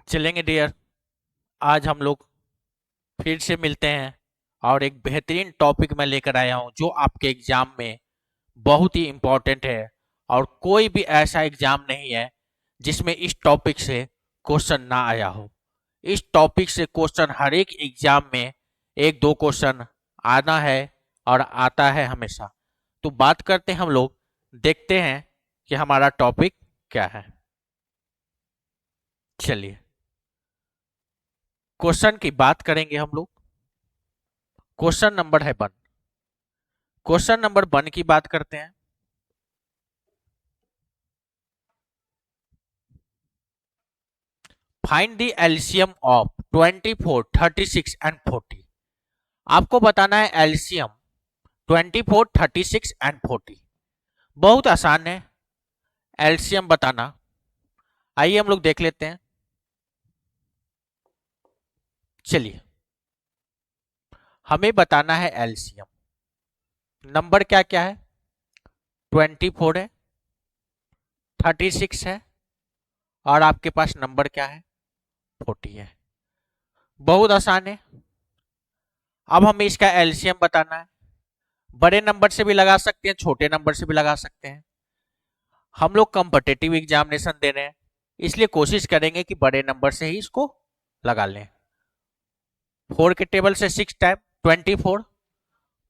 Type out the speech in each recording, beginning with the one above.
चलेंगे डियर। आज हम लोग फिर से मिलते हैं और एक बेहतरीन टॉपिक मैं लेकर आया हूं जो आपके एग्जाम में बहुत ही इम्पोर्टेंट है। और कोई भी ऐसा एग्जाम नहीं है जिसमें इस टॉपिक से क्वेश्चन ना आया हो। इस टॉपिक से क्वेश्चन हर एक एग्जाम में एक दो क्वेश्चन आना है और आता है हमेशा। तो बात करते हैं हम लोग, देखते हैं कि हमारा टॉपिक क्या है। चलिए, क्वेश्चन की बात करेंगे हम लोग। क्वेश्चन नंबर है 1। क्वेश्चन नंबर 1 की बात करते हैं। Find the LCM of 24, 36 and 40। आपको बताना है एलसीएम 24, 36 एंड 40। बहुत आसान है एलसीएम बताना। आइए हम लोग देख लेते हैं। चलिए, हमें बताना है एलसीएम। नंबर क्या क्या है? 24 है, 36 है और आपके पास नंबर क्या है? 40 है। बहुत आसान है। अब हमें इसका एलसीएम बताना है। बड़े नंबर से भी लगा सकते हैं, छोटे नंबर से भी लगा सकते हैं। हम लोग कॉम्पिटिटिव एग्जामिनेशन दे रहे हैं, इसलिए कोशिश करेंगे कि बड़े नंबर से ही इसको लगा लें। 4 के टेबल से 6 टाइम 24,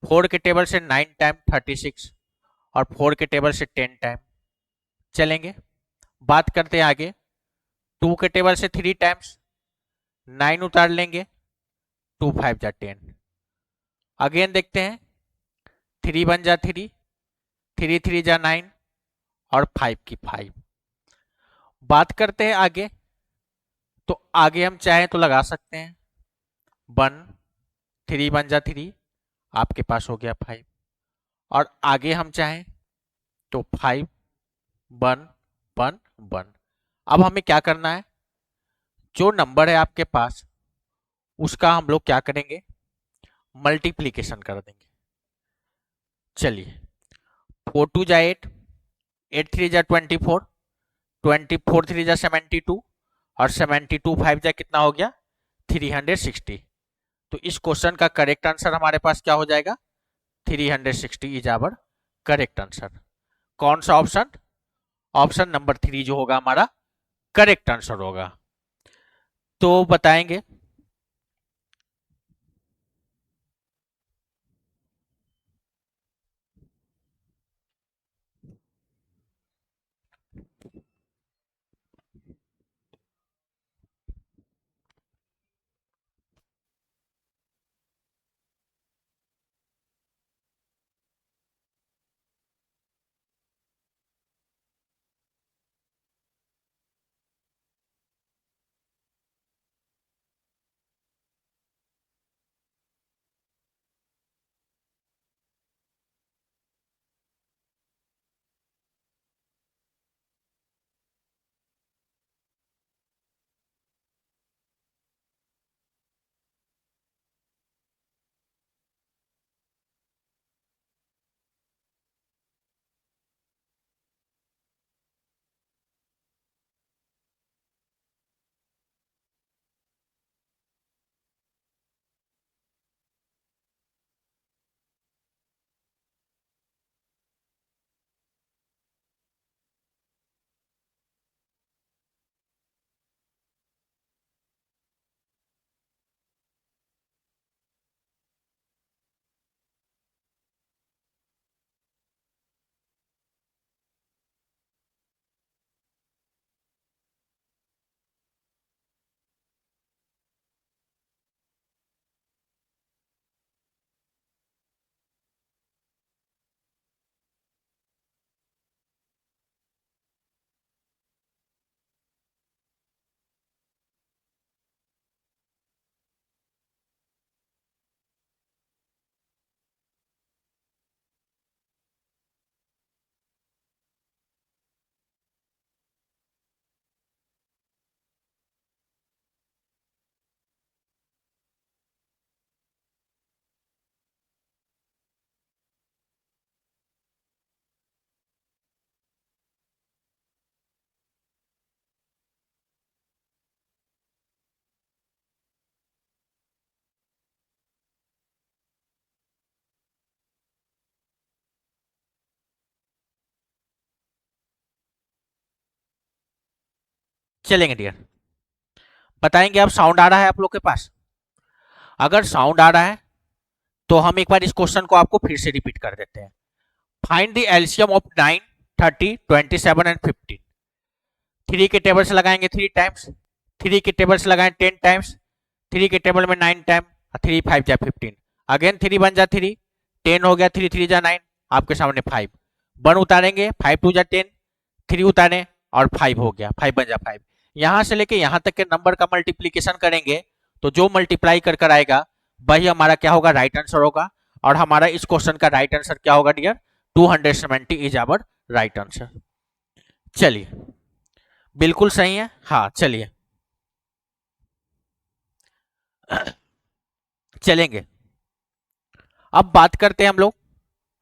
4 के टेबल से 9 टाइम 36 और 4 के टेबल से 10 टाइम। चलेंगे, बात करते हैं आगे। 2 के टेबल से 3 टाइम्स, 9 उतार लेंगे, 2 5 जा 10। अगेन देखते हैं, 3 1 जा 3, 3 3 जा 9 और 5 की 5। बात करते हैं आगे। तो आगे हम चाहें तो लगा सकते हैं 1, 3 1 जा 3, आपके पास हो गया 5। और आगे हम चाहें तो 5 1 1 1। अब हमें क्या करना है? जो नंबर है आपके पास उसका हम लोग क्या करेंगे? मल्टीप्लीकेशन कर देंगे। चलिए, 4 2 जा 8, 8 3 जा 24, 24 3 जा 72 और 72 5 जा कितना हो गया? 360। तो इस क्वेश्चन का करेक्ट आंसर हमारे पास क्या हो जाएगा? 360 इज आवर करेक्ट आंसर। कौन सा ऑप्शन? ऑप्शन नंबर 3 जो होगा हमारा करेक्ट आंसर होगा। तो बताएंगे। चलेंगे डियर, बताएंगे अब साउंड आ रहा है आप लोग के पास? अगर साउंड आ रहा है तो हम एक बार इस क्वेश्चन को आपको फिर से रिपीट कर देते हैं। Find the LCM of 9, 30, 27 and 15। 3 के टेबल से लगाएंगे 3 टाइम्स, 3 के टेबल से लगाएं 10 टाइम्स, 3 के टेबल में 9 टाइम, 3 5 जा 15, अगेन 3 बन जा 3, 10 हो गया, 3 3 जा 9, आपके सामने 5, 1 उतारेंगे, 5 2 जा 10, 3 उतारे और 5 हो गया, 5 बन जा 5। यहां से लेके यहां तक के नंबर का मल्टीप्लीकेशन करेंगे तो जो मल्टीप्लाई कर कर आएगा वही हमारा क्या होगा, राइट आंसर होगा। और हमारा इस क्वेश्चन का राइट आंसर क्या होगा dear, 270 is our right answer. चलिए बिल्कुल सही है, हाँ चलिए चलेंगे। अब बात करते हैं हम लोग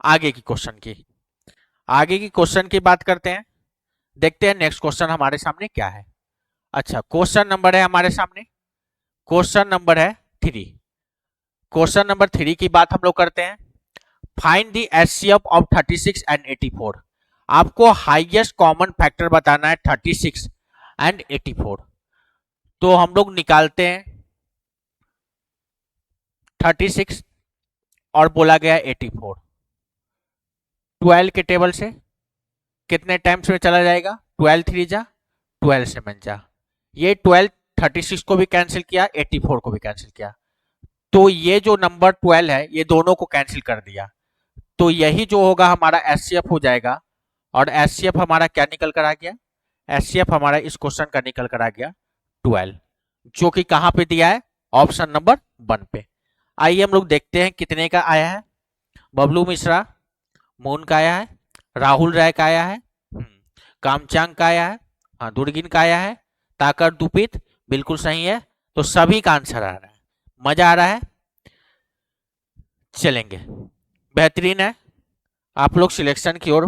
आगे की क्वेश्चन की, आगे की क्वेश्चन की बात करते हैं। देखते हैं नेक्स्ट क्वेश्चन हमारे सामने क्या है। अच्छा क्वेश्चन नंबर है हमारे सामने, क्वेश्चन नंबर है 3। क्वेश्चन नंबर 3 की बात हम लोग करते हैं। Find the HCF of 36 and 84। आपको हाईएस्ट कॉमन फैक्टर बताना है 36 एंड 84। तो हम लोग निकालते हैं 36 और बोला गया 84, 12 के टेबल से कितने टाइम्स में चला जाएगा, 12 3 जा 12 7 जा, ये 12 36 को भी कैंसिल किया, 84 को भी कैंसिल किया, तो ये जो नंबर 12 है ये दोनों को कैंसिल कर दिया, तो यही जो होगा हमारा एचसीएफ हो जाएगा। और एचसीएफ हमारा क्या निकल कर आ गया, एचसीएफ हमारा इस क्वेश्चन का निकल कर आ गया 12, जो कि कहां पे दिया है, ऑप्शन नंबर 1 पे। आइए हम लोग देखते हैं कितने का आया है। बबलू मिश्रा मोहन का आया है, राहुल राय का आया है, कामचांग का आया है, हाँ दुर्गिन का आया है, ताकर दुपित बिल्कुल सही है। तो सभी का आंसर आ रहा है, मजा आ रहा है। चलेंगे, बेहतरीन है, आप लोग सिलेक्शन की ओर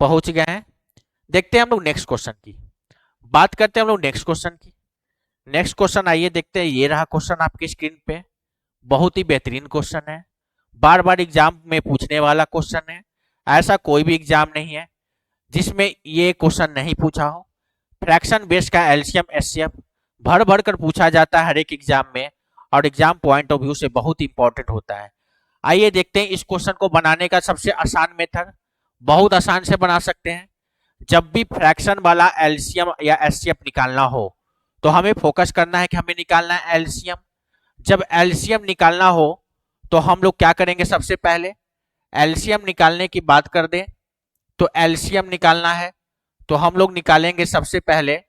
पहुंच गए हैं। देखते हैं हम लोग नेक्स्ट क्वेश्चन की, बात करते हैं हम लोग नेक्स्ट क्वेश्चन की। नेक्स्ट क्वेश्चन आइए देखते हैं, ये रहा क्वेश्चन आपकी स्क्रीन पे, बहुत ही बेहतरीन क्वेश्चन है, बार बार एग्जाम में पूछने वाला क्वेश्चन है। ऐसा कोई भी एग्जाम नहीं है जिसमें ये क्वेश्चन नहीं पूछा हो। फ्रैक्शन बेस का एलसीएम एचसीएफ भर भर कर पूछा जाता है हर एक एग्जाम में, और एग्जाम पॉइंट ऑफ व्यू से बहुत इंपॉर्टेंट होता है। आइए देखते हैं इस क्वेश्चन को बनाने का सबसे आसान मेथड, बहुत आसान से बना सकते हैं। जब भी फ्रैक्शन वाला एलसीएम या एचसीएफ निकालना हो तो हमें फोकस करना है कि हमें निकालना है एलसीएम। जब एलसीएम निकालना हो तो हम लोग क्या करेंगे, सबसे पहले एलसीएम निकालने की बात कर दें तो एलसीएम निकालना है तो हम लोग निकालेंगे सबसे पहले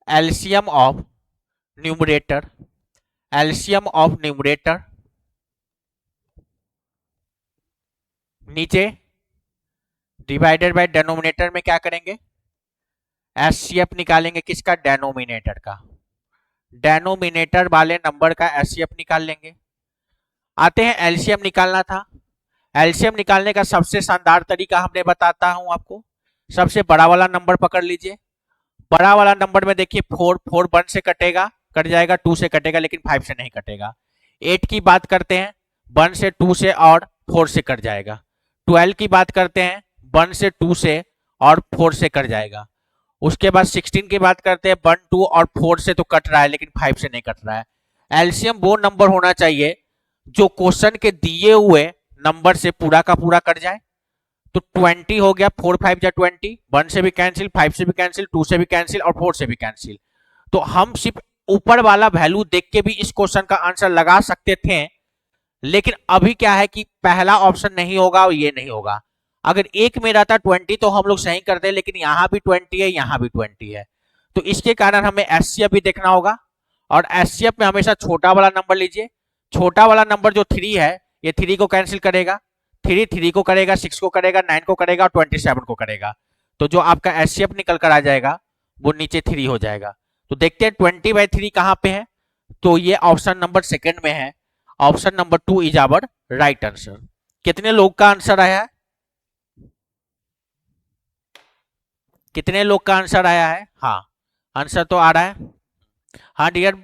LCM of numerator, LCM of numerator, नीचे डिवाइडेड बाय डेनोमिनेटर में क्या करेंगे, एचसीएफ निकालेंगे, किसका, डेनोमिनेटर का, डेनोमिनेटर वाले नंबर का एचसीएफ निकाल लेंगे। आते हैं एलसीएम निकालना था, एलसीएम निकालने का सबसे शानदार तरीका हमने बताता हूं आपको। सबसे बड़ा वाला नंबर पकड़ लीजिए, बड़ा वाला नंबर में देखिए 4, 4 1 से कटेगा, कट जाएगा, 2 से कटेगा लेकिन 5 से नहीं कटेगा। 8 की बात करते हैं, 1 से 2 से और 4 से कट जाएगा। 12 की बात करते हैं, 1 से 2 से और 4 से कट जाएगा। उसके बाद 16 की बात करते हैं, 1 2 और 4 से तो कट रहा है लेकिन 5 से नहीं कट रहा है। एलसीएम वो नंबर होना चाहिए जो क्वेश्चन के दिए हुए नंबर से पूरा का पूरा कट जाए। तो 20 हो गया, 4 5 जा 20, 1 से भी कैंसिल, 5 से भी कैंसिल, 2 से भी कैंसिल और 4 से भी कैंसिल। तो हम सिर्फ ऊपर वाला वैल्यू देख के भी इस क्वेश्चन का आंसर लगा सकते थे, लेकिन अभी क्या है कि पहला ऑप्शन नहीं होगा और ये नहीं होगा। अगर एक में रहता 20 तो हम लोग सही करते, लेकिन यहां भी 20 है, यहां भी 20 है, तो इसके कारण हमें एचसीएफ भी देखना होगा। और एचसीएफ में हमेशा छोटा वाला नंबर लीजिए, छोटा वाला नंबर जो 3 है ये 3 को कैंसिल करेगा, 3 3 को करेगा, 6 को करेगा, 9 को करेगा और 27 को करेगा। तो जो आपका एचसीएफ निकल कर आ जाएगा वो नीचे 3 हो जाएगा। तो देखते हैं 20/3 कहां पे है, तो ये ऑप्शन नंबर 2 में है, option number 2 is our right answer. कितने लोग का आंसर आया है, कितने लोग का आंसर आया है, हाँ आंसर तो आ रहा है। हाँ डियर,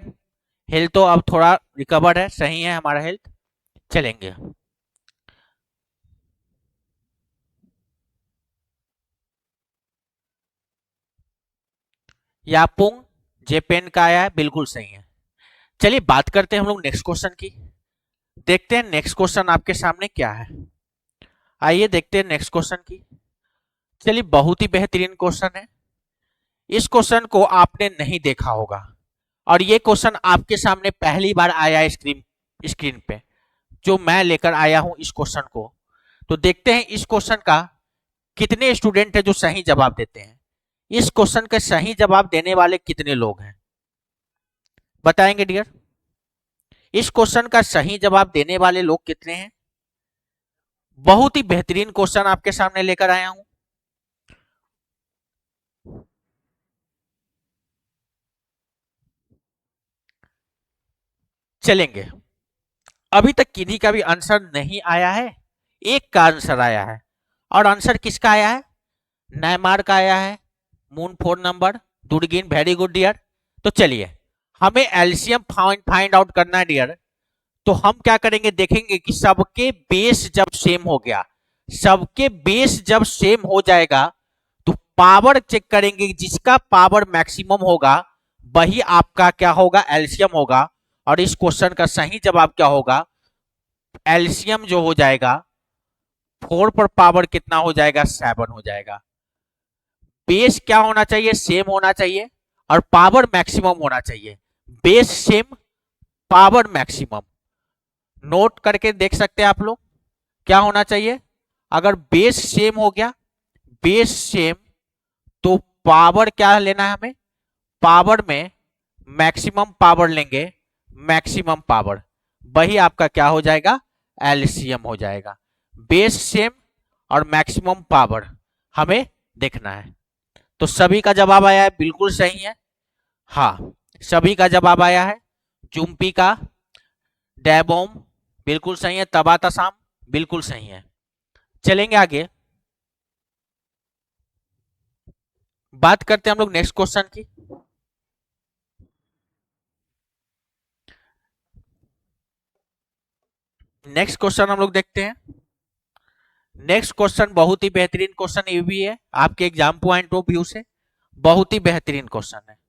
हेल्थ तो अब थोड़ा रिकवर है, सही है हमारा हेल्थ। चलेंगे, यापुंग जेपेन का आया है, बिल्कुल सही है। चलिए बात करते हैं हम लोग नेक्स्ट क्वेश्चन की। देखते हैं नेक्स्ट क्वेश्चन आपके सामने क्या है। आइए देखते हैं नेक्स्ट क्वेश्चन की। चलिए बहुत ही बेहतरीन क्वेश्चन है। इस क्वेश्चन को आपने नहीं देखा होगा और ये क्वेश्चन आपके सामने पहली बार आया है स्क्रीन स्क्रीन पे, जो मैं लेकर आया हूं इस क्वेश्चन को। तो देखते हैं इस क्वेश्चन का कितने स्टूडेंट है जो सही जवाब देते हैं। इस क्वेश्चन का सही जवाब देने वाले कितने लोग हैं, बताएंगे डियर? इस क्वेश्चन का सही जवाब देने वाले लोग कितने हैं? बहुत ही बेहतरीन क्वेश्चन आपके सामने लेकर आया हूं। चलेंगे। अभी तक किन्हीं का भी आंसर नहीं आया है, एक का आंसर आया है। और आंसर किसका आया है? नेमार का आया है। मून 4 नंबर। दुर्गिन, वेरी गुड डियर। तो चलिए हमें एलसीएम फाइंड आउट करना है डियर। तो हम क्या करेंगे, देखेंगे कि सबके बेस जब सेम हो गया, सबके बेस जब सेम हो जाएगा तो पावर चेक करेंगे, जिसका पावर मैक्सिमम होगा वही आपका क्या होगा, एलसीएम होगा। और इस क्वेश्चन का सही जवाब क्या होगा, एलसीएम जो हो जाएगा 4 पर पावर कितना हो जाएगा, 7 हो जाएगा। बेस क्या होना चाहिए, सेम होना चाहिए और पावर मैक्सिमम होना चाहिए। Base same, power maximum. Note करके देख सकते हैं आप लोग, क्या होना चाहिए। अगर बेस सेम हो गया, बेस सेम, तो पावर क्या लेना है हमें, पावर में मैक्सिमम पावर लेंगे। मैक्सिमम पावर वही आपका क्या हो जाएगा, एलसीएम हो जाएगा। बेस सेम और मैक्सिमम पावर हमें देखना है। तो सभी का जवाब आया है, बिल्कुल सही है। हाँ, सभी का जवाब आया है। जुम्पी का, डैबोम बिल्कुल सही है, तबातासाम बिल्कुल सही है। चलेंगे आगे, बात करते हैं हम लोग नेक्स्ट क्वेश्चन की। नेक्स्ट क्वेश्चन हम लोग देखते हैं। नेक्स्ट क्वेश्चन बहुत ही बेहतरीन क्वेश्चन ये भी है, आपके एग्जाम पॉइंट ऑफ व्यू से बहुत ही बेहतरीन क्वेश्चन है।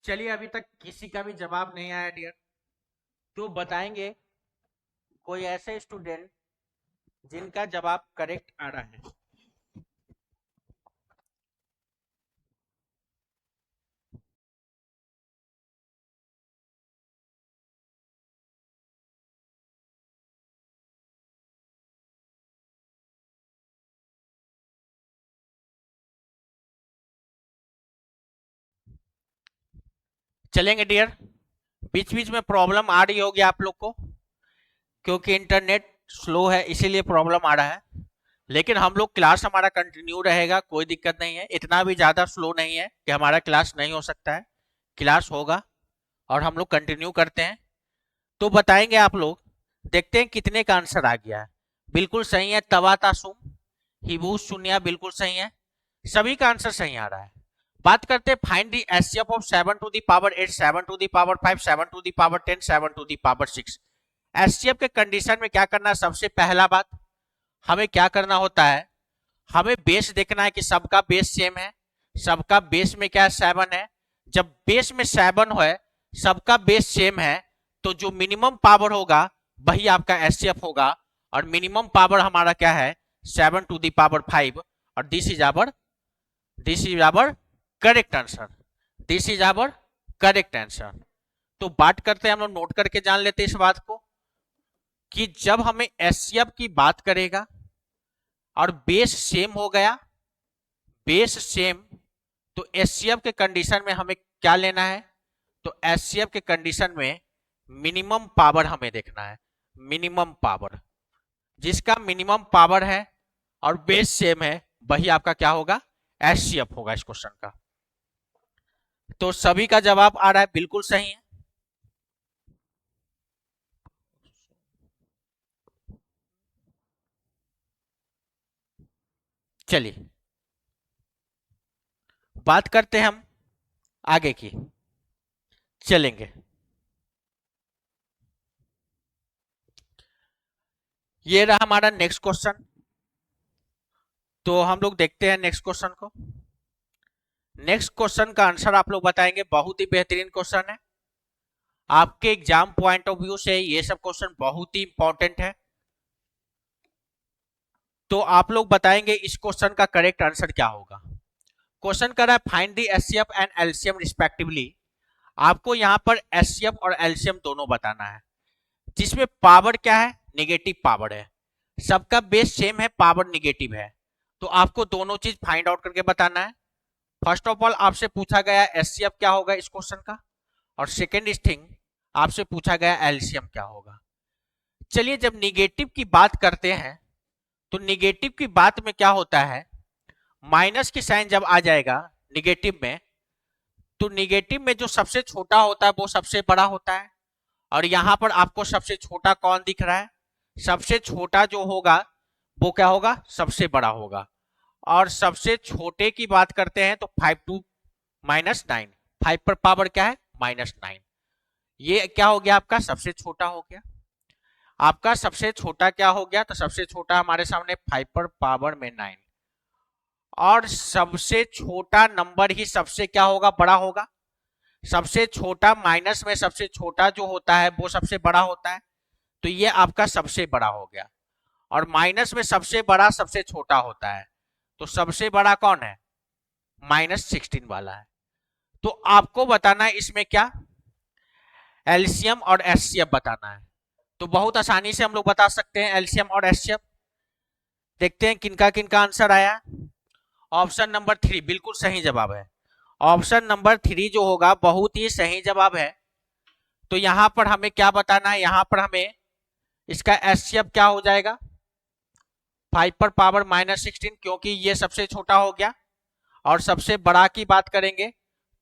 चलिए अभी तक किसी का भी जवाब नहीं आया डियर, तो बताएंगे कोई ऐसे स्टूडेंट जिनका जवाब करेक्ट आ रहा है। चलेंगे डियर। बीच बीच में प्रॉब्लम आ रही होगी आप लोग को, क्योंकि इंटरनेट स्लो है इसीलिए प्रॉब्लम आ रहा है। लेकिन हम लोग क्लास हमारा कंटिन्यू रहेगा, कोई दिक्कत नहीं है। इतना भी ज़्यादा स्लो नहीं है कि हमारा क्लास नहीं हो सकता है, क्लास होगा और हम लोग कंटिन्यू करते हैं। तो बताएंगे आप लोग, देखते हैं कितने का आंसर आ गया है। बिल्कुल सही है, तवातासुम हिबू शून्य बिल्कुल सही है, सभी का आंसर सही आ रहा है। बात करते हैं find the HCF of 7 to the power 8, 7 to the power 5, 7 to the power 10, 7 to the power 6। HCF के कंडीशन में क्या करना है, सबसे पहला बात हमें क्या करना होता है, हमें बेस देखना है कि सबका बेस सेम है। सबका बेस में क्या है, 7 है। जब बेस में 7 है, सबका बेस सेम है, तो जो मिनिमम पावर होगा वही आपका एचसीएफ होगा। और मिनिमम पावर हमारा क्या है, 7 टू दी पावर 5। और this is our correct answer. This is our correct answer. तो बात करते हैं, हम लोग नोट करके जान लेते हैं इस बात को कि जब हमें एचसीएफ की बात करेगा और बेस सेम हो गया, बेस सेम, तो एचसीएफ के कंडीशन में हमें क्या लेना है, तो एचसीएफ के कंडीशन में मिनिमम पावर हमें देखना है। मिनिमम पावर, जिसका मिनिमम पावर है और बेस सेम है वही आपका क्या होगा, एचसीएफ होगा इस क्वेश्चन का। तो सभी का जवाब आ रहा है बिल्कुल सही है। चलिए बात करते हैं हम आगे की। चलेंगे, ये रहा हमारा नेक्स्ट क्वेश्चन। तो हम लोग देखते हैं नेक्स्ट क्वेश्चन को। नेक्स्ट क्वेश्चन का आंसर आप लोग बताएंगे, बहुत ही बेहतरीन क्वेश्चन है। आपके एग्जाम पॉइंट ऑफ व्यू से ये सब क्वेश्चन बहुत ही इंपॉर्टेंट है। तो आप लोग बताएंगे इस क्वेश्चन का करेक्ट आंसर क्या होगा। क्वेश्चन कर रहा है find the HCF and LCM respectively. आपको यहाँ पर एचसीएफ और एलसीएम दोनों बताना है, जिसमें पावर क्या है, नेगेटिव पावर है। सबका बेस सेम है, पावर नेगेटिव है। तो आपको दोनों चीज फाइंड आउट करके बताना है। फर्स्ट ऑफ ऑल आपसे पूछा गया एचसीएफ क्या होगा इस क्वेश्चन का, और सेकेंड थिंग आपसे पूछा गया एलसीएम क्या होगा। चलिए जब निगेटिव की बात करते हैं तो निगेटिव की बात में क्या होता है, माइनस की साइन जब आ जाएगा निगेटिव में, तो निगेटिव में जो सबसे छोटा होता है वो सबसे बड़ा होता है। और यहां पर आपको सबसे छोटा कौन दिख रहा है, सबसे छोटा जो होगा वो क्या होगा, सबसे बड़ा होगा। और सबसे छोटे की बात करते हैं तो 5 2 -9, 5 पर पावर क्या है, -9। ये क्या हो गया, आपका सबसे छोटा हो गया। आपका सबसे छोटा क्या हो गया, तो सबसे छोटा हमारे सामने 5 पर पावर में 9। और सबसे छोटा नंबर ही सबसे क्या होगा, बड़ा होगा। सबसे छोटा माइनस में सबसे छोटा जो होता है वो सबसे बड़ा होता है। तो ये आपका सबसे बड़ा हो गया। और माइनस में सबसे बड़ा सबसे छोटा होता है। तो सबसे बड़ा कौन है, -16 वाला है। तो आपको बताना है इसमें क्या, एलसीएम और एचसीएफ बताना है। तो बहुत आसानी से हम लोग बता सकते हैं एलसीएम और एचसीएफ। देखते हैं किनका किनका आंसर आया। ऑप्शन नंबर 3 बिल्कुल सही जवाब है। ऑप्शन नंबर 3 जो होगा बहुत ही सही जवाब है। तो यहां पर हमें क्या बताना है, यहां पर हमें इसका एचसीएफ क्या हो जाएगा, 5 पर पावर -16, क्योंकि ये सबसे छोटा हो गया। और सबसे बड़ा की बात करेंगे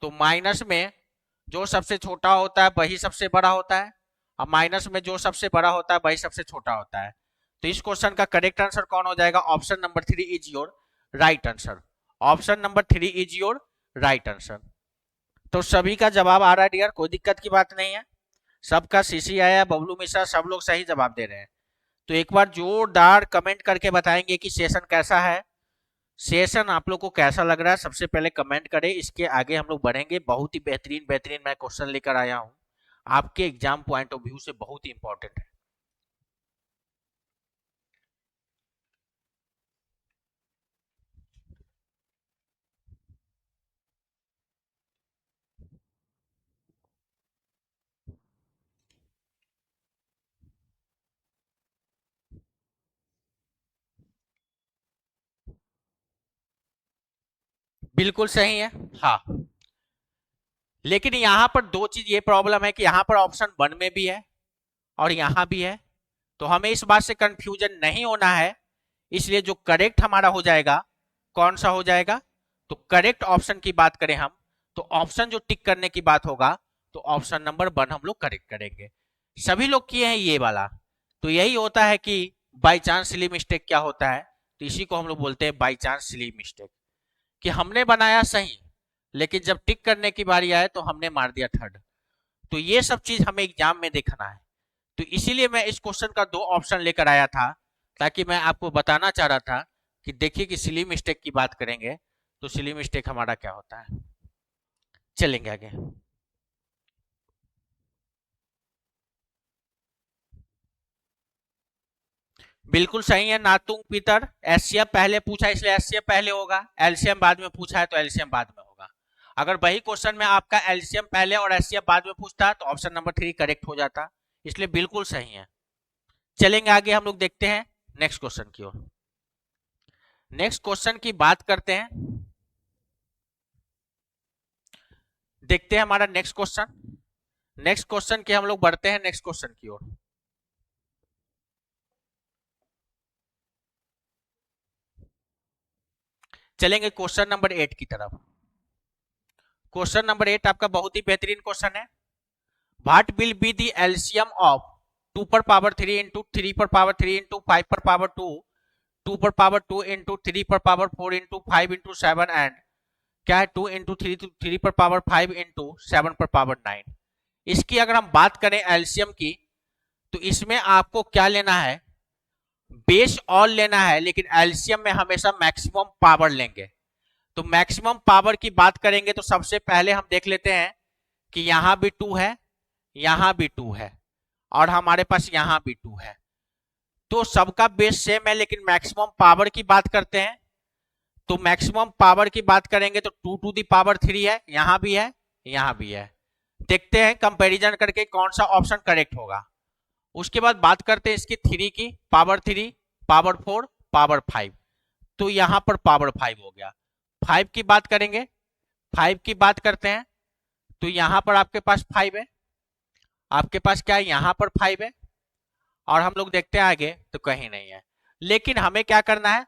तो माइनस में जो सबसे छोटा होता है वही सबसे बड़ा होता है, और माइनस में जो सबसे बड़ा होता है वही सबसे छोटा होता है। तो इस क्वेश्चन का करेक्ट आंसर कौन हो जाएगा, option number 3 is your right answer. Option number 3 is your right answer. तो सभी का जवाब आ रहा है डियर, कोई दिक्कत की बात नहीं है। सबका सीसी आया, बबलू मिश्रा, सब लोग सही जवाब दे रहे हैं। तो एक बार जोरदार कमेंट करके बताएंगे कि सेशन कैसा है। सेशन आप लोग को कैसा लग रहा है, सबसे पहले कमेंट करें, इसके आगे हम लोग बढ़ेंगे। बहुत ही बेहतरीन बेहतरीन मैं क्वेश्चन लेकर आया हूं, आपके एग्जाम पॉइंट ऑफ व्यू से बहुत ही इंपॉर्टेंट है। बिल्कुल सही है, हाँ। लेकिन यहाँ पर दो चीज ये प्रॉब्लम है कि यहाँ पर ऑप्शन 1 में भी है और यहाँ भी है। तो हमें इस बात से कंफ्यूजन नहीं होना है। इसलिए जो करेक्ट हमारा हो जाएगा, कौन सा हो जाएगा, तो करेक्ट ऑप्शन की बात करें हम, तो ऑप्शन जो टिक करने की बात होगा तो ऑप्शन नंबर 1 हम लोग करेक्ट करेंगे। सभी लोग किए हैं ये वाला। तो यही होता है कि बाई चांस सिली मिस्टेक क्या होता है, तो इसी को हम लोग बोलते हैं बाई चांस सिली मिस्टेक, कि हमने बनाया सही लेकिन जब टिक करने की बारी आए तो हमने मार दिया थर्ड। तो ये सब चीज हमें एग्जाम में देखना है। तो इसीलिए मैं इस क्वेश्चन का 2 ऑप्शन लेकर आया था, ताकि मैं आपको बताना चाह रहा था कि देखिए कि सिली मिस्टेक की बात करेंगे तो सिली मिस्टेक हमारा क्या होता है। चलेंगे आगे। बिल्कुल सही है नातुंग पीतर, एचसीएफ पहले पूछा इसलिए एचसीएफ पहले होगा, एलसीएम बाद में पूछा है तो एलसीएम बाद में होगा। अगर वही क्वेश्चन में आपका एलसीएम पहले और एचसीएफ बाद में पूछता तो ऑप्शन नंबर 3 करेक्ट हो जाता। इसलिए बिल्कुल सही है। चलेंगे आगे, हम लोग देखते हैं नेक्स्ट क्वेश्चन की ओर। नेक्स्ट क्वेश्चन की बात करते हैं, देखते हैं हमारा नेक्स्ट क्वेश्चन। नेक्स्ट क्वेश्चन के हम लोग बढ़ते हैं नेक्स्ट क्वेश्चन की ओर। चलेंगे क्वेश्चन नंबर 8 की तरफ। क्वेश्चन नंबर 8 आपका बहुत ही बेहतरीन क्वेश्चन है। What will be the LCM of 2 पर पावर 3 इंटू 3 पर पावर 3 इंटू 5 पर पावर 2, 2 पर पावर 2 इंटू 3 पर पावर 4 इंटू 5 इंटू 7 एंड क्या है 2 इंटू 3 पर पावर 5 इंटू 7 पर पावर 9। इसकी अगर हम बात करें एलसीएम की, तो इसमें आपको क्या लेना है, बेस ऑल लेना है, लेकिन एलसीएम में हमेशा मैक्सिमम पावर लेंगे। तो मैक्सिमम पावर की बात करेंगे तो सबसे पहले हम देख लेते हैं कि यहां भी 2 है, यहां भी 2 है, और हमारे पास यहां भी 2 है। तो सबका बेस सेम है, लेकिन मैक्सिमम पावर की बात करते हैं। तो मैक्सिमम पावर की बात करेंगे तो 2 टू दी पावर 3 है, यहां भी है, यहां भी है। देखते हैं कंपैरिजन करके कौन सा ऑप्शन करेक्ट होगा। उसके बाद बात करते हैं इसकी 3 की, पावर 3, पावर 4, पावर 5। तो यहां पर पावर 5 हो गया। 5 की बात करेंगे, 5 की बात करते हैं तो यहां पर आपके पास 5 है, आपके पास क्या है, यहां पर 5 है, और हम लोग देखते हैं आगे तो कहीं नहीं है। लेकिन हमें क्या करना है,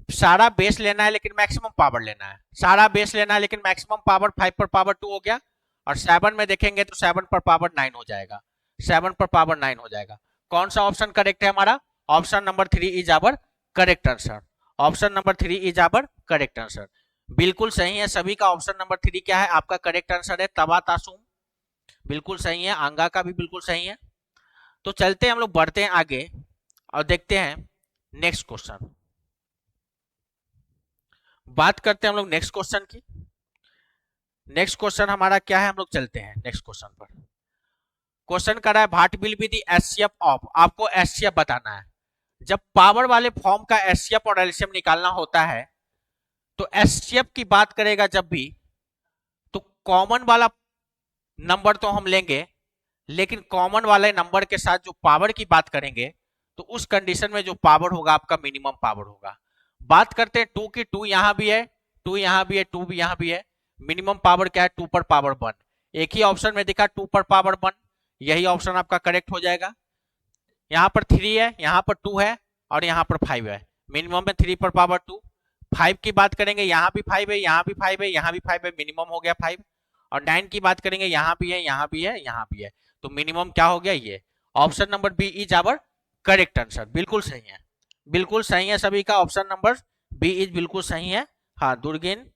सारा बेस लेना है लेकिन मैक्सिमम पावर लेना है। सारा बेस लेना है लेकिन मैक्सिमम पावर 5 पर पावर 2 हो गया, और 7 में देखेंगे तो 7 पर पावर 9 हो जाएगा, 7 पर पावर 9 हो जाएगा। कौन सा ऑप्शन करेक्ट है हमारा, option number 3 is our correct answer. Option number 3 is our correct answer, बिल्कुल सही है सभी का। ऑप्शन नंबर 3 क्या है आपका करेक्ट आंसर है, तवा तासुम, बिल्कुल सही है। आंगा का भी बिल्कुल सही है। तो चलते हैं हम लोग, बढ़ते हैं आगे और देखते हैं नेक्स्ट क्वेश्चन। बात करते हैं हम लोग नेक्स्ट क्वेश्चन की। नेक्स्ट क्वेश्चन हमारा क्या है, हम लोग चलते हैं नेक्स्ट क्वेश्चन पर। क्वेश्चन कर रहा है what will be the HCF of, आपको एचसीएफ बताना है। जब पावर वाले फॉर्म का एचसीएफ और एलसीएम निकालना होता है तो एचसीएफ की बात करेगा जब भी, तो कॉमन वाला नंबर तो हम लेंगे, लेकिन कॉमन वाले नंबर के साथ जो पावर की बात करेंगे तो उस कंडीशन में जो पावर होगा आपका मिनिमम पावर होगा। बात करते हैं 2 की, 2 यहां भी है, 2 यहां भी है, 2 भी यहां भी है। मिनिमम पावर क्या है, 2 पर पावर 1। एक ही ऑप्शन में दिखा 2 पर पावर 1, यही ऑप्शन आपका करेक्ट हो जाएगा। यहाँ पर 3 है, यहाँ पर 2 है, और यहाँ पर 5 है। मिनिमम में 3 पर पावर 2। 5 की बात करेंगे, यहाँ भी 5 है, यहाँ भी 5 है, यहाँ भी 5 है, मिनिमम हो गया 5। और 9 की बात करेंगे, यहाँ भी है, यहाँ भी है, यहाँ भी है, तो मिनिमम क्या हो गया, ये। Option number B is our correct answer, बिल्कुल सही है, बिल्कुल सही है सभी का। ऑप्शन नंबर बी इज बिल्कुल सही है। हाँ, दुर्गेन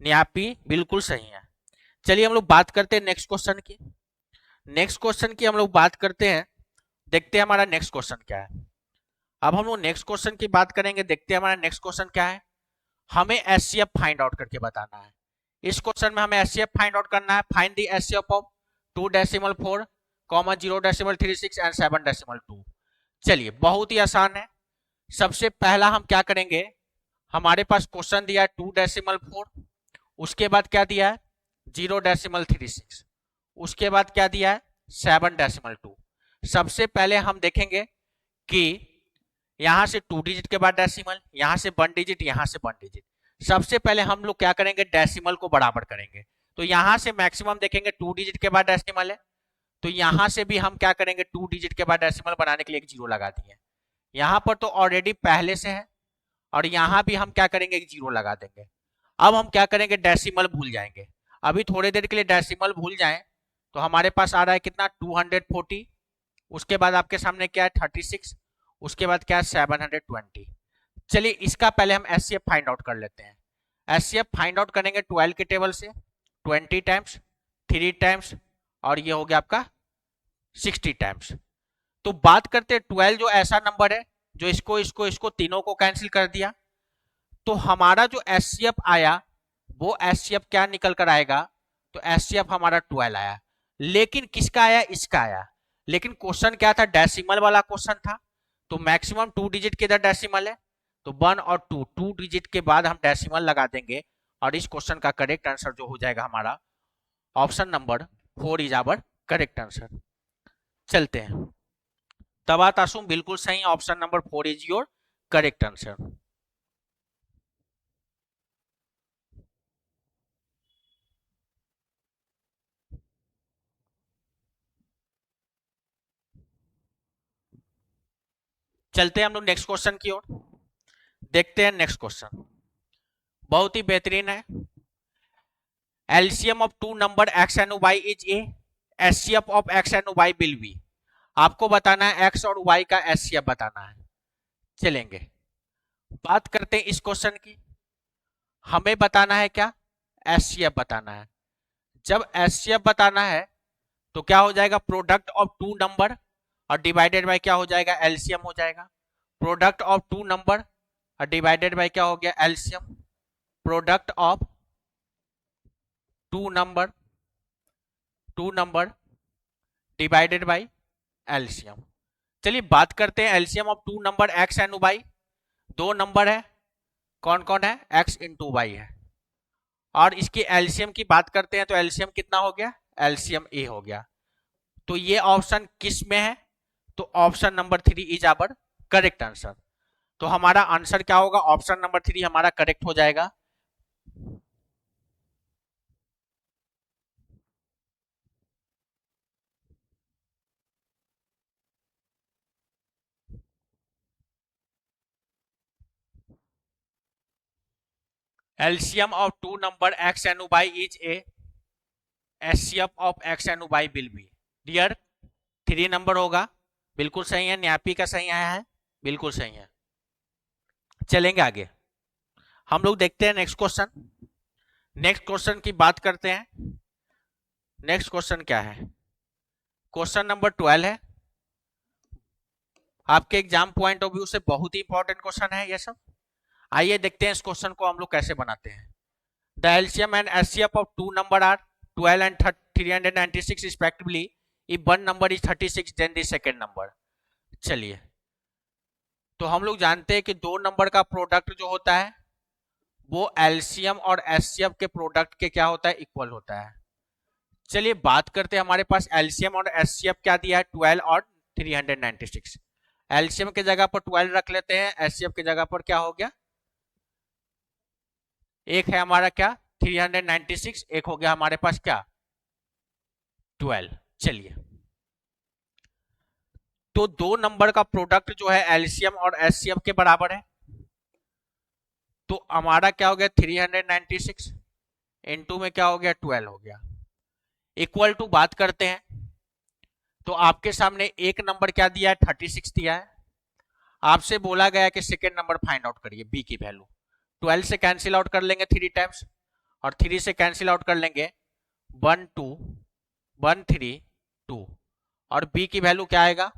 न्यापी बिल्कुल सही है। चलिए हम लोग बात करते हैं नेक्स्ट क्वेश्चन की। नेक्स्ट क्वेश्चन की हम लोग बात करते हैं, देखते हैं हमारा नेक्स्ट क्वेश्चन क्या है। अब हम लोग नेक्स्ट क्वेश्चन की बात करेंगे, देखते हैं हमारा नेक्स्ट क्वेश्चन क्या है। हमें एचसीएफ फाइंड आउट करके बताना है। इस क्वेश्चन में हमें एचसीएफ फाइंड आउट करना है। Find the HCF of 2.4, 0.36 and 7.2। चलिए बहुत ही आसान है। सबसे पहला हम क्या करेंगे, हमारे पास क्वेश्चन दिया है 2.4, उसके बाद क्या दिया है 0.36, उसके बाद क्या दिया है 7.2। सबसे पहले हम देखेंगे कि यहां से 2 डिजिट के बाद डेसिमल, यहां से 1 डिजिट, यहां से 1 डिजिट। सबसे पहले हम लोग क्या करेंगे, डेसिमल को बराबर करेंगे। तो यहां से मैक्सिमम देखेंगे 2 डिजिट के बाद डेसिमल है, तो यहां से भी हम क्या करेंगे, 2 डिजिट के बाद डेसिमल बनाने के लिए एक जीरो लगा दिए। यहां पर तो ऑलरेडी पहले से है, और यहां भी हम क्या करेंगे, एक जीरो लगा देंगे। अब हम क्या करेंगे, डेसिमल भूल जाएंगे। अभी थोड़ी देर के लिए डेसिमल भूल जाएं तो हमारे पास आ रहा है कितना 240, उसके बाद आपके सामने क्या है 36, उसके बाद क्या है 720। चलिए इसका पहले हम एचसीएफ फाइंड आउट कर लेते हैं। एचसीएफ फाइंड आउट करेंगे 12 के टेबल से, 20 टाइम्स, 3 टाइम्स, और ये हो गया आपका 60 टाइम्स। तो बात करते हैं 12 जो ऐसा नंबर है जो इसको तीनों को कैंसिल कर दिया, तो हमारा जो एचसीएफ आया वो एचसीएफ क्या निकल कर आएगा, तो एचसीएफ हमारा 12 आया। लेकिन किसका आया, इसका आया। लेकिन क्वेश्चन क्या था, डेसिमल वाला क्वेश्चन था, तो मैक्सिमम 2 डिजिट के इधर डेसिमल है, तो 1 और 2 डिजिट के बाद हम डेसिमल लगा देंगे, और इस क्वेश्चन का करेक्ट आंसर जो हो जाएगा हमारा option number 4 is our correct answer. चलते हैं, तबा तासुम बिल्कुल सही, option number 4 is your correct answer. चलते हैं हम लोग नेक्स्ट क्वेश्चन की ओर, देखते हैं नेक्स्ट क्वेश्चन, बहुत ही बेहतरीन है। LCM of two number X and Y is A, HCF of X and Y will be. आपको बताना है एक्स और वाई का एचसीएफ बताना है। चलेंगे बात करते हैं इस क्वेश्चन की। हमें बताना है क्या, एचसीएफ बताना है। जब एचसीएफ बताना है तो क्या हो जाएगा, प्रोडक्ट ऑफ टू नंबर और डिवाइडेड बाय क्या हो जाएगा, एलसीएम हो जाएगा। प्रोडक्ट ऑफ टू नंबर और डिवाइडेड बाय क्या हो गया, LCM. Product of two number divided by LCM. चलिए बात करते हैं LCM of two number X and Y. दो नंबर है, कौन कौन है, एक्स इंटू वाई है। और इसकी एलसीएम की बात करते हैं तो एलसीएम कितना हो गया, एलसीएम ए हो गया। तो ये ऑप्शन किस में है, तो option number 3 is our correct answer. तो हमारा आंसर क्या होगा, ऑप्शन नंबर 3 हमारा करेक्ट हो जाएगा। LCM of two number X and Y is A, HCF of X and Y will be. Dear 3 number होगा, बिल्कुल सही है। न्यापी का सही आया है, बिल्कुल सही है। चलेंगे आगे, हम लोग देखते हैं नेक्स्ट क्वेश्चन। नेक्स्ट क्वेश्चन की बात करते हैं। नेक्स्ट क्वेश्चन क्या है, क्वेश्चन नंबर 12 है। आपके एग्जाम पॉइंट ऑफ व्यू से बहुत ही इंपॉर्टेंट क्वेश्चन है ये सब। आइए देखते हैं इस क्वेश्चन को हम लोग कैसे बनाते हैं। The LCM and HCF of two number are 12 and 396 respectively. If one number is 36 then the second number। चलिए तो हम लोग जानते हैं कि दो नंबर का प्रोडक्ट जो होता है वो एलसीएम और एचसीएफ के प्रोडक्ट के क्या होता है, इक्वल होता है। चलिए बात करते हैं, हमारे पास एलसीएम और एचसीएफ क्या दिया है, 12 और 396। एलसीएम के जगह पर 12 रख लेते हैं, एचसीएफ के जगह पर क्या हो गया, एक है हमारा क्या 396, एक हो गया हमारे पास क्या 12। चलिए तो दो नंबर का प्रोडक्ट जो है एलसीएम और एचसीएफ के बराबर है। तो हमारा क्या हो गया 396 इनटू में क्या हो गया 12 हो गया। इक्वल टू बात करते हैं तो आपके सामने एक नंबर क्या दिया है 36 दिया है। आपसे बोला गया कि सेकेंड नंबर फाइंड आउट करिए, बी की वैल्यू। 12 से कैंसिल आउट कर लेंगे 3 टाइम्स और 3 से कैंसिल आउट कर लेंगे 1 2 1 3 2 और बी की वैल्यू क्या आएगा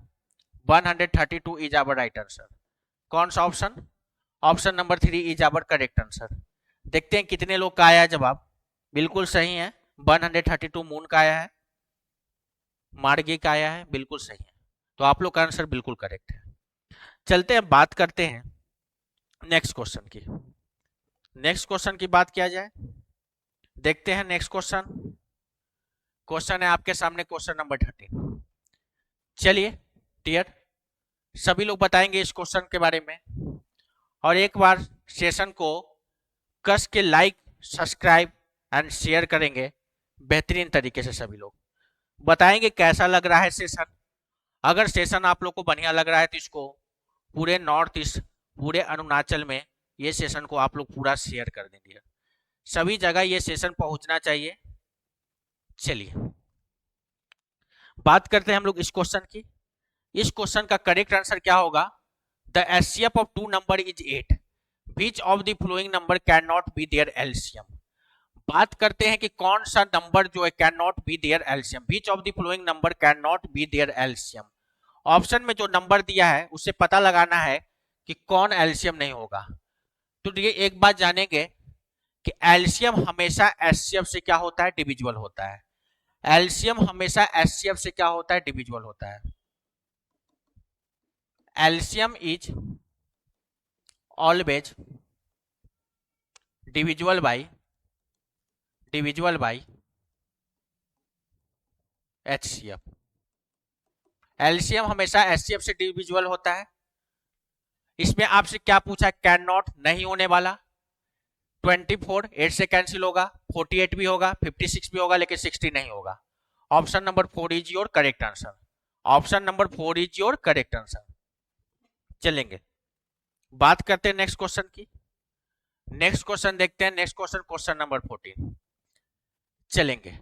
132 इज आवर राइट आंसर। कौन सा option, option number 3 is our correct answer. देखते हैं कितने लोग का आया है जवाब, बिल्कुल सही है। 132 मून का आया है, मार्गी का आया है, बिल्कुल सही है। तो आप लोग का आंसर बिल्कुल करेक्ट है। चलते हैं बात करते हैं नेक्स्ट क्वेश्चन की। नेक्स्ट क्वेश्चन की बात किया जाए, देखते हैं नेक्स्ट क्वेश्चन। क्वेश्चन है आपके सामने क्वेश्चन नंबर 13। चलिए डियर सभी लोग बताएंगे इस क्वेश्चन के बारे में और एक बार सेशन को कस के लाइक सब्सक्राइब एंड शेयर करेंगे बेहतरीन तरीके से। सभी लोग बताएंगे कैसा लग रहा है सेशन। अगर सेशन आप लोग को बढ़िया लग रहा है तो इसको पूरे नॉर्थ ईस्ट, पूरे अरुणाचल में ये सेशन को आप लोग पूरा शेयर कर देंगे, सभी जगह ये सेशन पहुंचना चाहिए। चलिए बात करते हैं हम लोग इस क्वेश्चन की। इस क्वेश्चन का करेक्ट आंसर क्या होगा, the HCF of two number is 8, which of the following number can not be their LCM. बात करते हैं कि कौन सा नंबर जो है can not be their LCM, which of the following number can not be their LCM. Option में जो नंबर दिया है उससे पता लगाना है कि कौन एलसीएम नहीं होगा। तो ये एक बात जानेंगे कि एलसीएम हमेशा एचसीएफ से क्या होता है, डिविजिबल होता है। एलसीएम हमेशा एचसीएफ से क्या होता है, डिविजिबल होता है। LCM is always divisible by HCF. LCM हमेशा एचसीएफ से डिविजिबल होता है। इसमें आपसे क्या पूछा, कैन नॉट नहीं होने वाला। 24 8 से कैंसिल होगा, 48 भी होगा, 56 भी होगा, लेकिन 60 नहीं होगा। Option number 4 is your correct answer. Option number 4 is your correct answer. चलेंगे बात करते हैं नेक्स्ट क्वेश्चन की। नेक्स्ट क्वेश्चन देखते हैं। Next question question number 14। चलेंगे,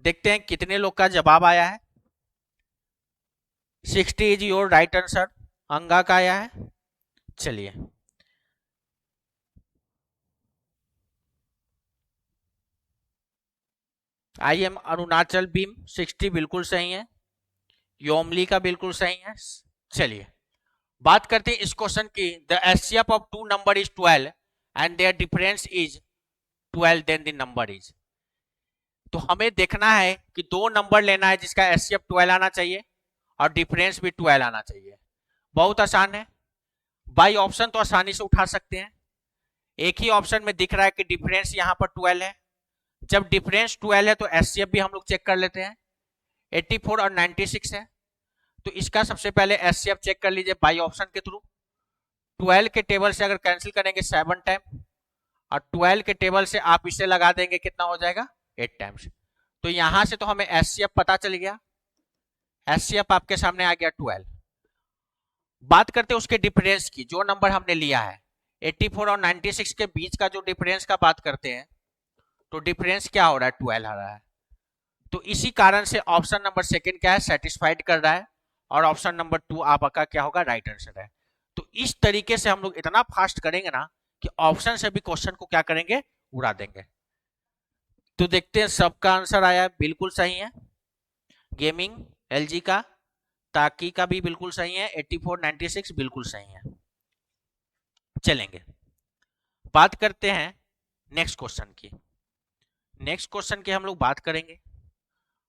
देखते हैं कितने लोग का जवाब आया है। 60 इज योर राइट आंसर। अंगा का आया है। चलिए, आई एम अरुणाचल बीम 60 बिल्कुल सही है। योमली का बिल्कुल सही है। चलिए बात करते हैं इस क्वेश्चन की। The HCF of two number is 12 and their difference is 12, then the number is. तो हमें देखना है कि दो नंबर लेना है जिसका एचसीएफ 12 आना चाहिए और डिफरेंस भी 12 आना चाहिए। बहुत आसान है, बाई ऑप्शन तो आसानी से उठा सकते हैं। एक ही ऑप्शन में दिख रहा है कि डिफरेंस यहाँ पर 12 है। जब डिफरेंस 12 है तो एचसीएफ भी हम लोग चेक कर लेते हैं। 84 और 96 है, तो इसका सबसे पहले एचसीएफ चेक कर लीजिए बाई ऑप्शन के थ्रू। 12 के टेबल से अगर कैंसिल करेंगे 7 टाइम, और 12 के टेबल से आप इसे लगा देंगे, कितना हो जाएगा 8 टाइम्स। तो यहां से तो हमें एचसीएफ पता चल गया। एचसीएफ आपके सामने आ गया 12। बात करते हैं उसके डिफरेंस की। जो नंबर हमने लिया है 84 और 96 के बीच का जो डिफरेंस का बात करते हैं, तो डिफरेंस क्या हो रहा है 12 आ रहा है। तो इसी कारण से ऑप्शन नंबर सेकंड क्या है, सेटिस्फाइड कर रहा है, और ऑप्शन नंबर 2 आपका क्या होगा, राइट आंसर है। तो इस तरीके से हम लोग इतना फास्ट करेंगे ना कि ऑप्शन से भी क्वेश्चन को क्या करेंगे, उड़ा देंगे। तो देखते हैं सबका आंसर आया है, बिल्कुल सही है। गेमिंग एलजी का, ताकि का भी बिल्कुल सही है। 84 96 बिल्कुल सही है। चलेंगे बात करते हैं नेक्स्ट क्वेश्चन की। नेक्स्ट क्वेश्चन की हम लोग बात करेंगे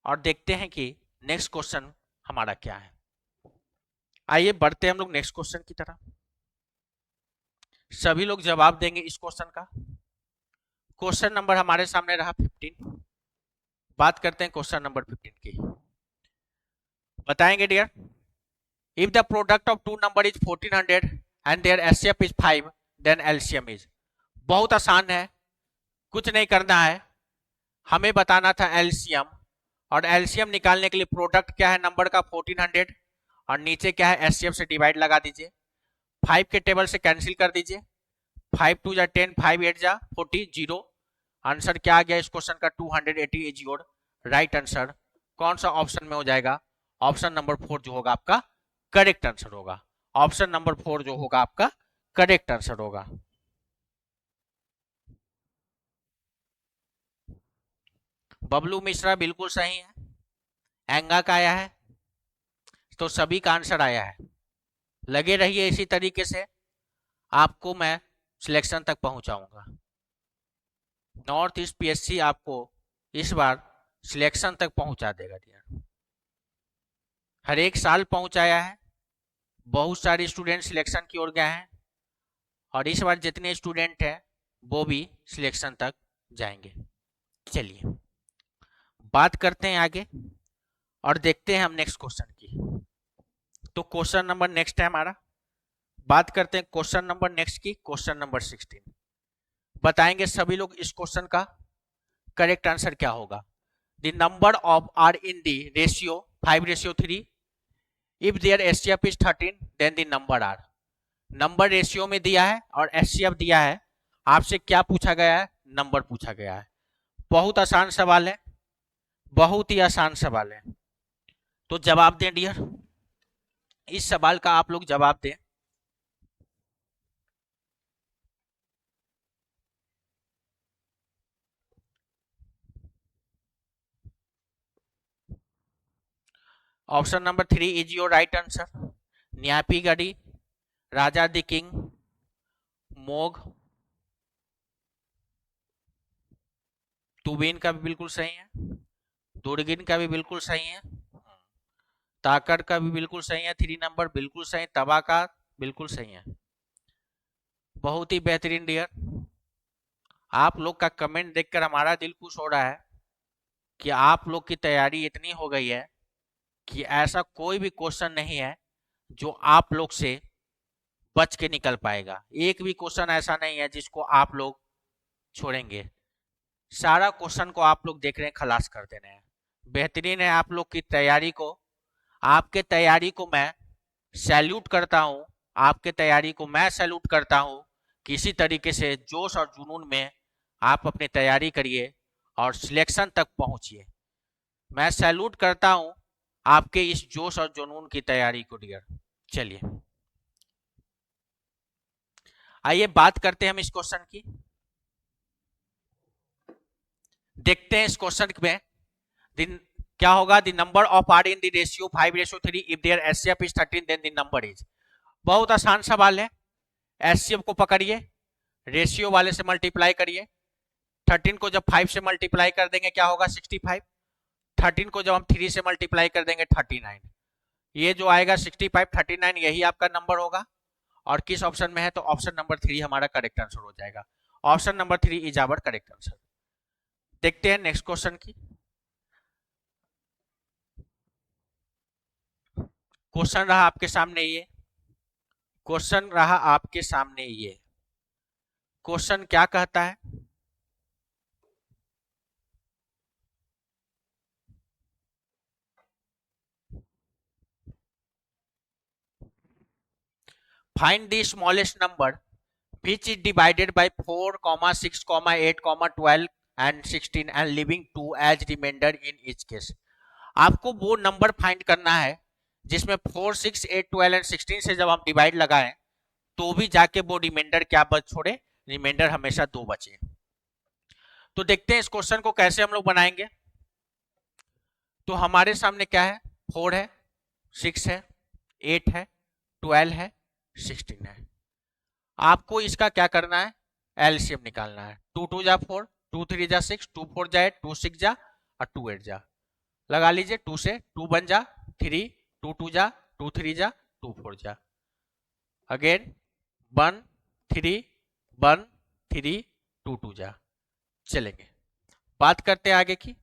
और देखते हैं कि नेक्स्ट क्वेश्चन हमारा क्या है। आइए बढ़ते हैं हम लोग नेक्स्ट क्वेश्चन की तरफ। सभी लोग जवाब देंगे इस क्वेश्चन का। क्वेश्चन नंबर हमारे सामने रहा 15। बात करते हैं क्वेश्चन नंबर 15 की। बताएंगे dear, if the product of two number is 1400 and their HCF is 5, then LCM is. बहुत आसान है, कुछ नहीं करना है, हमें बताना था एलसीएम, और एलसीएम निकालने के लिए प्रोडक्ट क्या है नंबर का 1400, और नीचे क्या है एचसीएफ से डिवाइड लगा दीजिए। 5 के टेबल से कैंसिल कर दीजिए। 5 2 जा 10, 5 8 जा 40, 0। आंसर क्या आ गया इस क्वेश्चन का, 280 इज योर राइट आंसर। कौन सा ऑप्शन में हो जाएगा, ऑप्शन नंबर 4 जो होगा आपका करेक्ट आंसर होगा। ऑप्शन नंबर 4 जो होगा आपका करेक्ट आंसर होगा। बबलू मिश्रा बिल्कुल सही है। एंगा का आया है, तो सभी का आंसर आया है। लगे रहिए इसी तरीके से, आपको मैं सिलेक्शन तक पहुंचाऊंगा। नॉर्थ ईस्ट पीएससी आपको इस बार सिलेक्शन तक पहुंचा देगा डियर। हर एक साल पहुंचाया है, बहुत सारे स्टूडेंट सिलेक्शन की ओर गए हैं, और इस बार जितने स्टूडेंट हैं वो भी सिलेक्शन तक जाएंगे। चलिए बात करते हैं आगे और देखते हैं हम नेक्स्ट क्वेश्चन की। तो क्वेश्चन नंबर नेक्स्ट है हमारा, बात करते हैं क्वेश्चन नंबर नेक्स्ट की, क्वेश्चन नंबर 16। बताएंगे सभी लोग इस क्वेश्चन का करेक्ट आंसर क्या होगा। The number of are in the ratio 5:3। If their HCF is 13, then the number are. Number ratio में दिया है और एचसीएफ दिया है, आपसे क्या पूछा गया है, नंबर पूछा गया है। बहुत आसान सवाल है, बहुत ही आसान सवाल है। तो जवाब दें डियर, इस सवाल का आप लोग जवाब दें। Option number 3 is your right answer. न्यापी गढ़ी, राजा द किंग, मोग, तुबिन का भी बिल्कुल सही है, दुर्गिन का भी बिल्कुल सही है, ताकर का भी बिल्कुल सही है, 3 नंबर बिल्कुल सही, तबा का बिल्कुल सही है। बहुत ही बेहतरीन डियर, आप लोग का कमेंट देखकर हमारा दिल खुश हो रहा है कि आप लोग की तैयारी इतनी हो गई है कि ऐसा कोई भी क्वेश्चन नहीं है जो आप लोग से बच के निकल पाएगा। एक भी क्वेश्चन ऐसा नहीं है जिसको आप लोग छोड़ेंगे। सारा क्वेश्चन को आप लोग देख रहे हैं, खलास कर दे रहे हैं। बेहतरीन है आप लोग की तैयारी को, आपके तैयारी को मैं सैल्यूट करता हूं, आपके तैयारी को मैं सैल्यूट करता हूं। किसी तरीके से जोश और जुनून में आप अपनी तैयारी करिए और सिलेक्शन तक पहुंचिए। मैं सैल्यूट करता हूं आपके इस जोश और जुनून की तैयारी को डियर। चलिए आइए बात करते हैं हम इस क्वेश्चन की। देखते हैं इस क्वेश्चन में क्या होगा। The number of are in the ratio 5:3 if their HCF is 13 then the number is. बहुत आसान सवाल है। एचसीएफ को पकड़िए, रेशियो वाले से मल्टीप्लाई करिए। 13 को जब 5 से मल्टीप्लाई कर देंगे क्या होगा 65। 13 को जब हम 3 से मल्टीप्लाई कर देंगे 39। ये जो आएगा 65 39 यही आपका नंबर होगा। और किस ऑप्शन में है तो ऑप्शन नंबर 3 हमारा करेक्ट आंसर हो जाएगा। Option number 3 is our correct answer. देखते हैं नेक्स्ट क्वेश्चन की। क्वेश्चन रहा आपके सामने ये। क्वेश्चन रहा आपके सामने ये। क्वेश्चन क्या कहता है, find the smallest number which is divided by 4, 6, 8, 12 and 16 and leaving 2 as remainder in each case। आपको वो नंबर फाइंड करना है जिसमें 4, 6, 8, 12 एंड 16 से जब हम डिवाइड लगाएं तो भी जाके वो रिमाइंडर क्या बच छोड़े, रिमाइंडर हमेशा 2 बचे। तो देखते हैं इस क्वेश्चन को कैसे हम लोग बनाएंगे। तो हमारे सामने क्या है, 4 है, 6 है, 8 है, 12 है, 16 है। आपको इसका क्या करना है, एलसीएम निकालना है। 2 2 जा 4, 2 3 जा 6, 2 4 जा 8, 2 6 जा और 2 8 जा। लगा लीजिए 2 से 2 बन जा 3, 2 2 जा 2 3 जा 2 4 जा। अगेन 1 3 1 3 2 2 जा। चलेंगे बात करते हैं आगे की।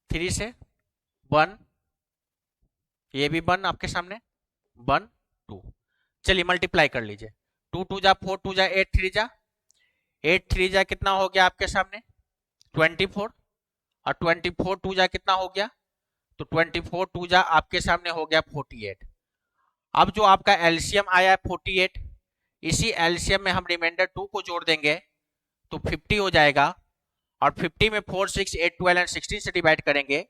3 से 1, ये भी 1 आपके सामने 1 2। चलिए मल्टीप्लाई कर लीजिए। 2 2 जा 4, 2 जा 8, 3 जा 8, 3 जा कितना हो गया आपके सामने 24 और 24 2 जा कितना हो गया, तो 24 2 जा आपके सामने हो गया 48। अब जो आपका एलसीएम आया है 48, इसी एलसीएम में हम रिमाइंडर 2 को जोड़ देंगे तो 50 हो जाएगा। और 50 में 4 6 8 12 एंड 16 से डिवाइड करेंगे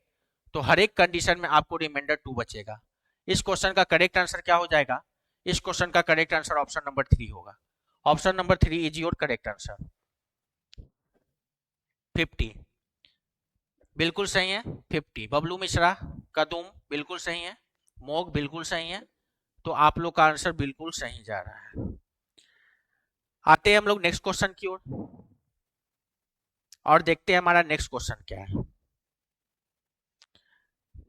तो हर एक कंडीशन में आपको रिमाइंडर 2 बचेगा। इस क्वेश्चन का करेक्ट आंसर क्या हो जाएगा, इस क्वेश्चन का करेक्ट आंसर ऑप्शन नंबर 3 होगा। Option number 3 is your correct answer. 50 बिल्कुल सही है। 50 बबलू मिश्रा कदूम बिल्कुल सही है, मोग बिल्कुल सही है। तो आप लोग का आंसर बिल्कुल सही जा रहा है। आते हैं हम लोग नेक्स्ट क्वेश्चन की ओर और देखते हैं हमारा नेक्स्ट क्वेश्चन क्या है।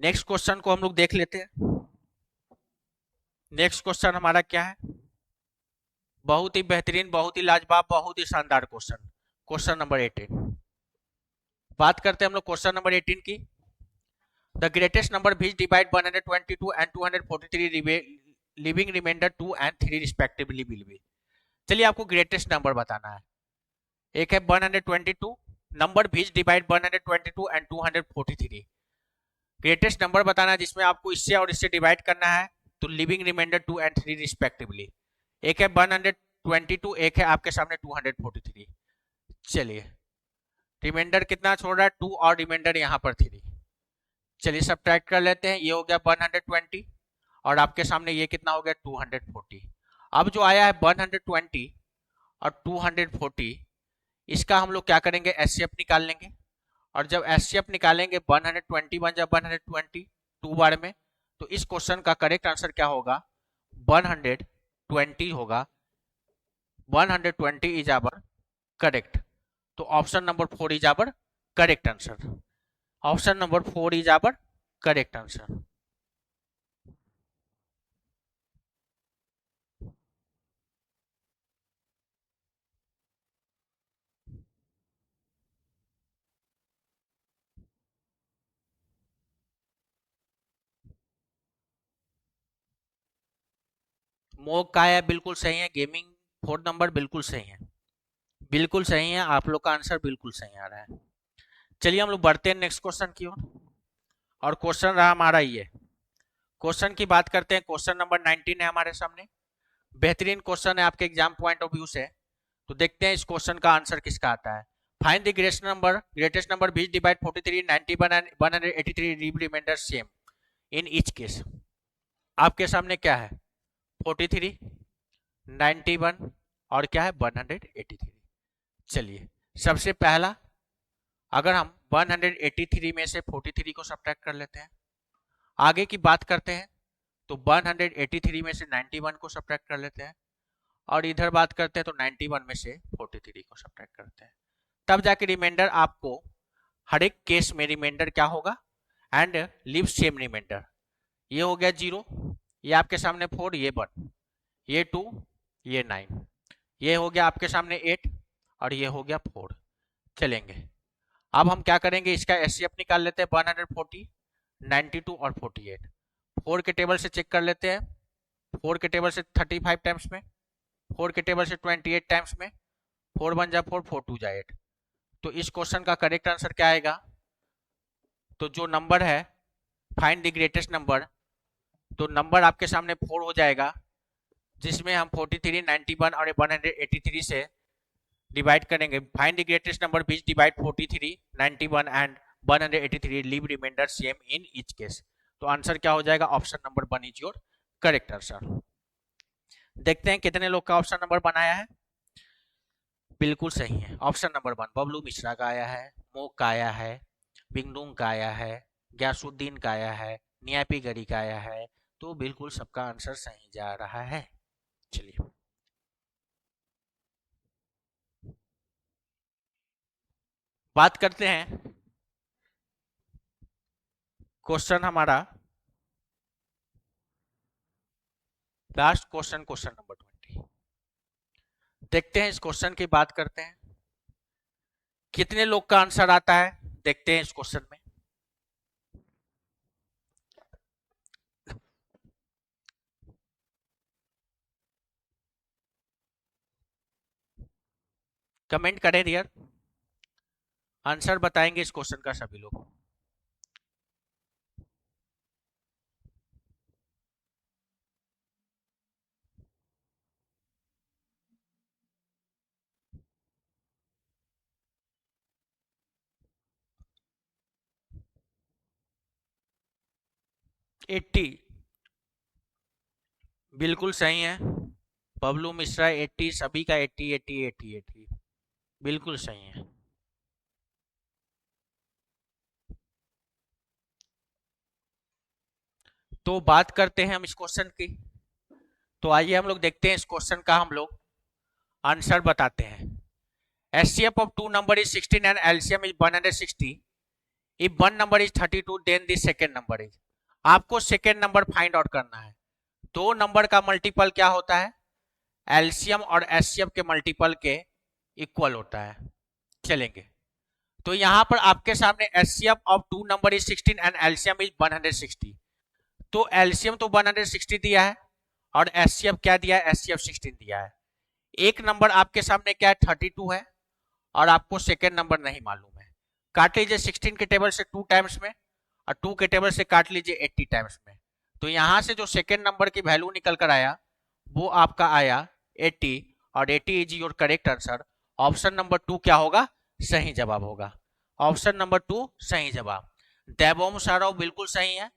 नेक्स्ट क्वेश्चन को हम लोग देख लेते हैं। नेक्स्ट क्वेश्चन हमारा क्या है, बहुत ही बेहतरीन, बहुत ही लाजवाब, बहुत ही शानदार क्वेश्चन। क्वेश्चन नंबर 18 बात करते हैं हम लोग क्वेश्चन नंबर 18 की। The greatest number which divide 122 and 243 leaving remainder 2 and 3 respectively will be. चलिए आपको ग्रेटेस्ट नंबर बताना है। एक है 122, number which divide 122 and 243। Greatest number बताना है जिसमें आपको इससे और इससे डिवाइड करना है, तो लिविंग रिमाइंडर 2 एंड 3 रिस्पेक्टिवली। एक है 122, एक है आपके सामने 243। चलिए रिमाइंडर कितना छोड़ रहा है 2 और रिमाइंडर यहाँ पर 3। चलिए सब्ट्रैक्ट कर लेते हैं। ये हो गया 120 और आपके सामने ये कितना हो गया 240। अब जो आया है 120 और 240, इसका हम लोग क्या करेंगे एचसीएफ निकाल लेंगे। और जब एचसीएफ निकालेंगे 120 बन जाए 120 2 बार में, तो इस क्वेश्चन का करेक्ट आंसर क्या होगा 120 होगा। 120 इज आवर करेक्ट। तो option number 4 is our correct answer. Option number 4 is our correct answer. मोग का है बिल्कुल सही है। गेमिंग 4 नंबर बिल्कुल सही है, बिल्कुल सही है। आप लोग का आंसर बिल्कुल सही आ रहा है। चलिए हम लोग बढ़ते हैं नेक्स्ट क्वेश्चन की ओर और क्वेश्चन रहा हमारा ये। क्वेश्चन की बात करते हैं। क्वेश्चन नंबर 19 है हमारे सामने। बेहतरीन क्वेश्चन है आपके एग्जाम पॉइंट ऑफ व्यू से। तो देखते हैं इस क्वेश्चन का आंसर किसका आता है। Find the greatest number which divide 43, 91 and 183 leave remainder same in each case। आपके सामने क्या है, 43, 91 और क्या है 183। चलिए सबसे पहला, अगर हम 183 में से 43 को सब्ट्रैक्ट कर लेते हैं, आगे की बात करते हैं तो 183 में से 91 को सब्ट्रैक्ट कर लेते हैं, और इधर बात करते हैं तो 91 में से 43 को सब्ट्रैक्ट करते हैं, तब जाके रिमाइंडर आपको हर एक केस में रिमाइंडर क्या होगा, एंड लीव सेम रिमाइंडर। ये हो गया 0, ये आपके सामने 4, ये 1, ये 2, ये 9, ये हो गया आपके सामने 8 और ये हो गया 4। चलेंगे अब हम क्या करेंगे, इसका एचसीएफ निकाल लेते हैं। 140, 92 और 48 4 के टेबल से चेक कर लेते हैं। 4 के टेबल से 35 टाइम्स में, 4 के टेबल से 28 टाइम्स में, 4 1 जा 4, 4 2 जा 8। तो इस क्वेश्चन का करेक्ट आंसर क्या आएगा, तो जो नंबर है फाइंड द ग्रेटेस्ट नंबर, तो नंबर आपके सामने 4 हो जाएगा, जिसमें हम 43, 91 और 183 से डिवाइड करेंगे। Find the greatest number which divide 43, 91 and 183 leave remainder same in each case. तो आंसर क्या हो जाएगा, option number 1 is your correct answer. देखते हैं कितने लोग का ऑप्शन नंबर 1 आया है। बिल्कुल सही है, ऑप्शन नंबर 1 बबलू मिश्रा का आया है, मोक का आया है, बिंगडूंग का आया है, ग्यासुद्दीन का आया है, नियापी गरी का आया है। तो बिल्कुल सबका आंसर सही जा रहा है। चलिए बात करते हैं क्वेश्चन हमारा लास्ट क्वेश्चन, क्वेश्चन नंबर 20। देखते हैं इस क्वेश्चन की बात करते हैं, कितने लोग का आंसर आता है, देखते हैं इस क्वेश्चन में। कमेंट करें डियर, आंसर बताएंगे इस क्वेश्चन का सभी लोग। एट्टी बिल्कुल सही है, बबलू मिश्रा 80, सभी का 80 80 80 80 बिल्कुल सही है। तो बात करते हैं हम इस क्वेश्चन की, तो आइए हम लोग देखते हैं इस क्वेश्चन का हम लोग आंसर बताते हैं। HCF of two number is 16 and LCM is 160। If one number is 32 then the second number is. आपको सेकंड नंबर फाइंड आउट करना है। दो नंबर का मल्टीपल क्या होता है, एलसीएम और एचसीएफ के मल्टीपल के इक्वल होता है। चलेंगे तो यहां पर आपके सामने HCF of two number is 16 and LCM is 160। तो एलसीएम तो 160 दिया है और एचसीएफ क्या दिया है, एचसीएफ 16 दिया है। एक नंबर आपके सामने क्या है, 32 है, और आपको सेकेंड नंबर नहीं मालूम है। काट लीजिए 16 के टेबल से 2 टाइम्स में और 2 के टेबल से काट लीजिए 80 टाइम्स में। तो यहां से जो सेकेंड नंबर की वैल्यू निकल कर आया वो आपका आया 80, और 80 is your correct answer. Option number 2 क्या होगा, सही जवाब होगा। ऑप्शन नंबर 2 सही जवाब। देवोम साराव बिल्कुल सही है।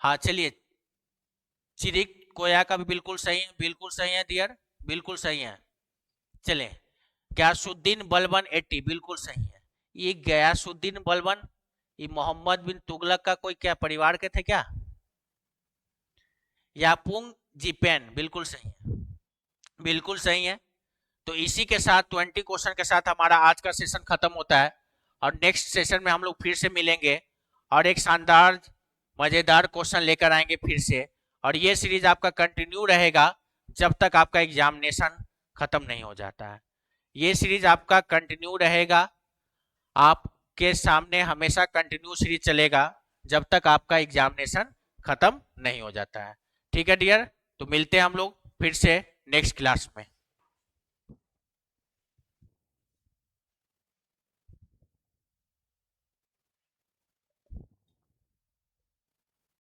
हाँ चलिए, चिरिक कोया का भी बिल्कुल सही है, बिल्कुल सही है डियर, बिल्कुल सही है। चले गयासुद्दीन बलबन 80 बिल्कुल सही है। ये गयासुद्दीन बलबन ये मोहम्मद बिन तुगलक का कोई क्या परिवार के थे क्या? यापुंग जीपेन बिल्कुल सही है, बिल्कुल सही है। तो इसी के साथ 20 क्वेश्चन के साथ हमारा आज का सेशन खत्म होता है, और नेक्स्ट सेशन में हम लोग फिर से मिलेंगे और एक शानदार मजेदार क्वेश्चन लेकर आएंगे फिर से। और ये सीरीज आपका कंटिन्यू रहेगा जब तक आपका एग्जामिनेशन खत्म नहीं हो जाता है। ये सीरीज आपका कंटिन्यू रहेगा, आपके सामने हमेशा कंटिन्यू सीरीज चलेगा जब तक आपका एग्जामिनेशन खत्म नहीं हो जाता है। ठीक है डियर, तो मिलते हैं हम लोग फिर से नेक्स्ट क्लास में।